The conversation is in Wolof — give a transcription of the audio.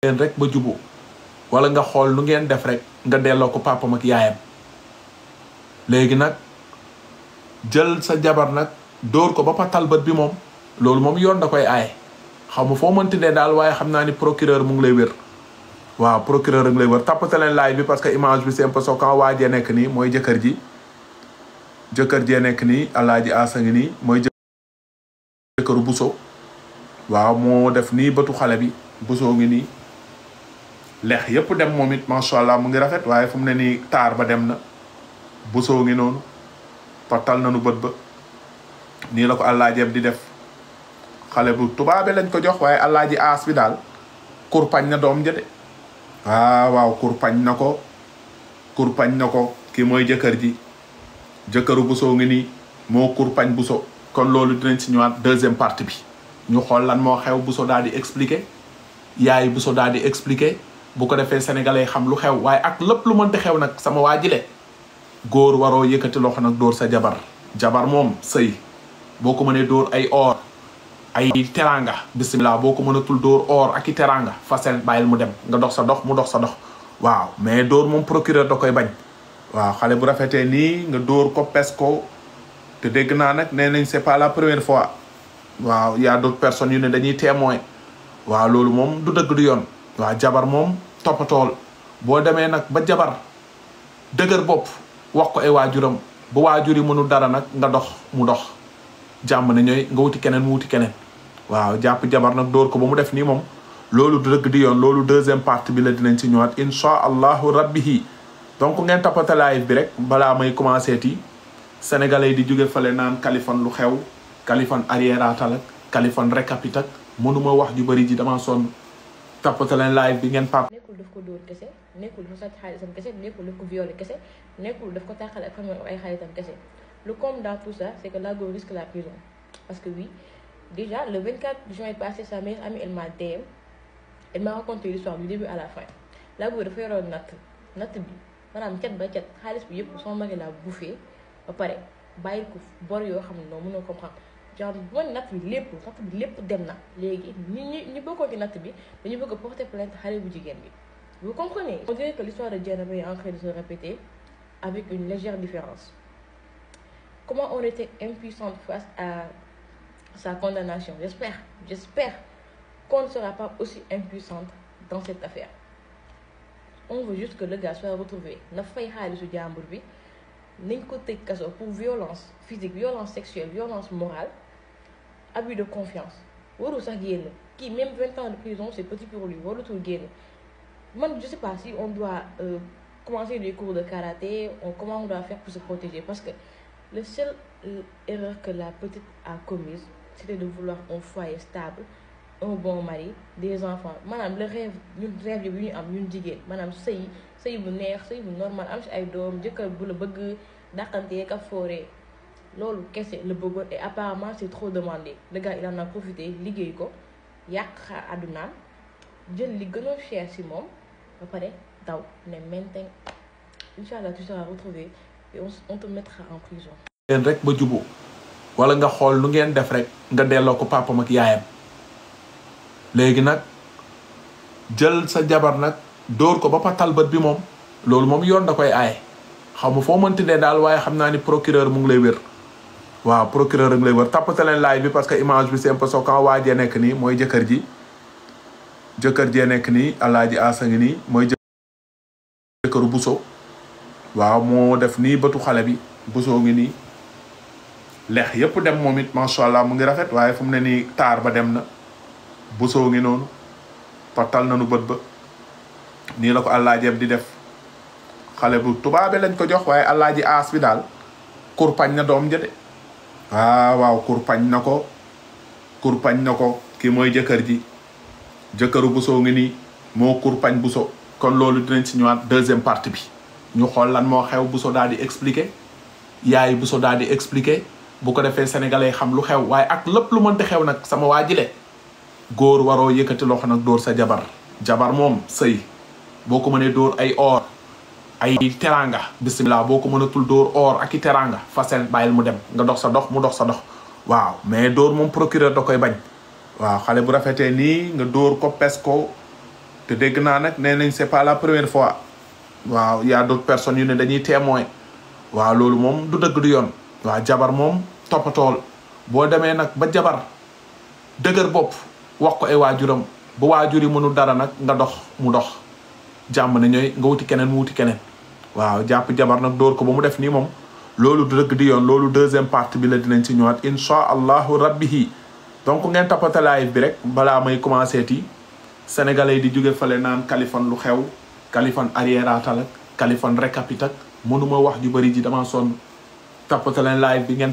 leen rek ba jubu wala nga xool nu ngeen def rek nga delloo ko papam ak yaayam léegi nag jël sa jabar nag dóor ko ba patal bët bi moom loolu moom yoon da koy aaye xaw ma foo mënti ne daal waaye xam naa ni procureur mu ngi lay wér waaw procureur mu ngi lay wér tappate leen live bi parce que image bi c'est un peu choquant waajee nekk nii mooy jëkkër jee nekk nii alaaji asa ngi nii mooy jëkkëru Bousso waaw moo def nii bëtu xale bi Bousso ngi nii lex yëpp dem moom it macha allah mu ngi rafet waaye fu mu ne nii taar ba dem na Bousso ngi noonu patal nanu bët ba nii la ko àllaajeeb di def xale bu tubaabe lañ ko jox waaye àllaaji aas bi daal kurpañ na doom jëde waaw kurpañ na ko kii mooy jëkkëru Bousso ngi nii moo kurpañ Bousso kon loolu dinañ si ñëwaat deuxième partie bi ñu xool lan moo xew Bousso daal di expliquer yaay Bousso daal di expliquer bu ko defee sénégalais xam lu xew waaye ak lépp lu mënti xew nag sama waa jile góor waroo yëkkati loxo nag dóor sa jabar moom sëy boo ko mënee dóor ay or ay teranga bismillah boo ko mënatul dóor or ak i teranga fasel bàyyil mu dem nga dox sa dox mu dox sa dox waaw mais dóor moom procureur da koy bañ waaw xale bu rafetee nii nga dóor ko pes ko te dégg naa nag nee nañ c'est pas la première fois waaw y a d'autres personnes yu ne dañuy témoin waaw loolu moom du dëgg du yoon waaw jabar moom toppatool boo demee nag ba jabar dëgër bopp wax ko ay waajuram bu waajur yi mënul dara nag nga dox mu dox jàmm na ñooy nga wuti keneen mu wuti keneen waaw jàpp jabar nag dóor ko ba mu def nii moom loolu du dëgg di yoon loolu deuxième partie bi la dinañ ci ñëwaat insha allahu rabbihi donc ngeen tappate live bi rek balaa may commencé ti sénégalais di jóge fale naan Kaliphone lu xew Kaliphone arrièreatal ak Kaliphone récapit ak mënuma wax ju bëri ji dama sonn tappate leen live bi ngeen pap nekkul daf ko dóor kese nekkul dafa sàcc xaalisam kese nekkul daf ko violé kese nekkul daf ko tàqale ak famille ay xaalisam kese le comble dans tout ça c'est que Lago risque la prison parce que oui déjà le 24 juin passé sa meilleure amie elle m'a DM elle m'a raconté l'histoire du début à la fin Lago dafa yoroon natt bi maanaam cat ba cat xaalis bi yëpp son mari la bouffé ba pare bàyyi ko bor yoo xam ne noonu mënoo comprendre genre bon natt bi lépp dem na léegi ñi bokkoo ci natt bi dañu bëgg a porter plainte xale bu jigéen bi vous comprenez. On dirait que l'histoire de Dieynaba est en train de se répéter avec une légère différence. Comment on était impuissante face à sa condamnation. J'espère qu'on ne sera pas aussi impuissante dans cette affaire. On veut juste que le gars soit retrouvé na fay xaalisu jàmbur bi nañ ko tëj kaso pour violence physique violence sexuelle violence morale abus de confiance waru sax génn kii même 20 ans de prison c'est petit pour lui warutul génn man je sais pas si on doit commencer des cours de karaté comment on doit faire pour se protéger parce que le seul erreur que la petite a commise c'était de vouloir un foyer stable un bon mari des enfants maanaam le rêve yi bi ñu am ñun jigéen maanaam sëy bu neex sëy bu normal am si ay doom jëkkër bu la bëgg dàqantee ka fooree loolu kese la bëggoon et apparemment c'est trop demandé le gars il en a profité liggéey ko yàq xaar àddunaam jël li gën a cher si moom ba pare daw ne maintenant Inch'Allah tu seras retrouvé et on te mettra en prison. leen rek ba jubu wala nga xool nu ngeen def rek nga delloo ko papam ak yaayam léegi nag jël sa jabar nag dóor ko ba patal bët bi moom loolu moom yoon da koy aaye xaw ma foo mënti ne daal waaye xam naa ni procureur mu ngi lay wér waaw procureur mu ngi lay wér tappate leen live bi parce que image bi c'est un peu choquant waajee nekk nii mooy jëkkër jee nekk nii alaaji asa ngi nii mooy jëkkëru Bousso waaw moo def nii bëtu xale bi Bousso ngi nii lex yëpp dem moom it macha allah mu ngi rafet waaye fu mu ne nii taar ba dem na Bousso ngi noonu patal nanu bët ba nii la ko àllaajeeb di def xale bu tubaabe lañ ko jox waaye àllaaji aas bi daal kurpañ na doom jëde waaw kurpañ na ko kii mooy jëkkëru Bousso ngi nii moo kurpañ Bousso kon loolu dinañ si ñëwaat deuxième partie bi ñu xool lan moo xew Bousso daal di expliquer yaay Bousso daal di expliquer bu ko defee sénégalais xam lu xew waaye ak lépp lu mënti xew nag sama waa jile góor waroo yëkkati loxo nag dóor sa jabar moom sëy boo ko mënee dóor ay or ay teranga bismillah boo ko mënatul dóor or ak i teranga fasel bàyyil mu dem nga dox sa dox mu dox sa dox waaw mais dóor moom procureur da koy bañ waaw xale bu rafetee nii nga dóor ko pes ko te dégg naa nag nee nañ c'est pas la première fois waaw y a d'autres personnes yu ne dañuy témoin waaw loolu moom du dëgg du yoon waaw jabar moom toppatool boo demee nag ba jabar dëgër bopp wax ko ay waajuram bu waajur yi mënul dara nag nga dox mu dox jàmm ne ñooy nga wuti keneen mu wuti keneen waaw jàpp jabar nag dóor ko ba mu def nii moom loolu du dëgg di yoon loolu deuxième partie bi la dinañ ci ñëwaat insha allahu rabbihi donc ngeen tappate live bi rek balaa may commencé ti sénégalais yi di jóge fale naan Kaliphone lu xew Kaliphone arrière-atal ak Kaliphone récapit ak mënuma wax ju bëri ji dama sonn tappate leen live bi ngeen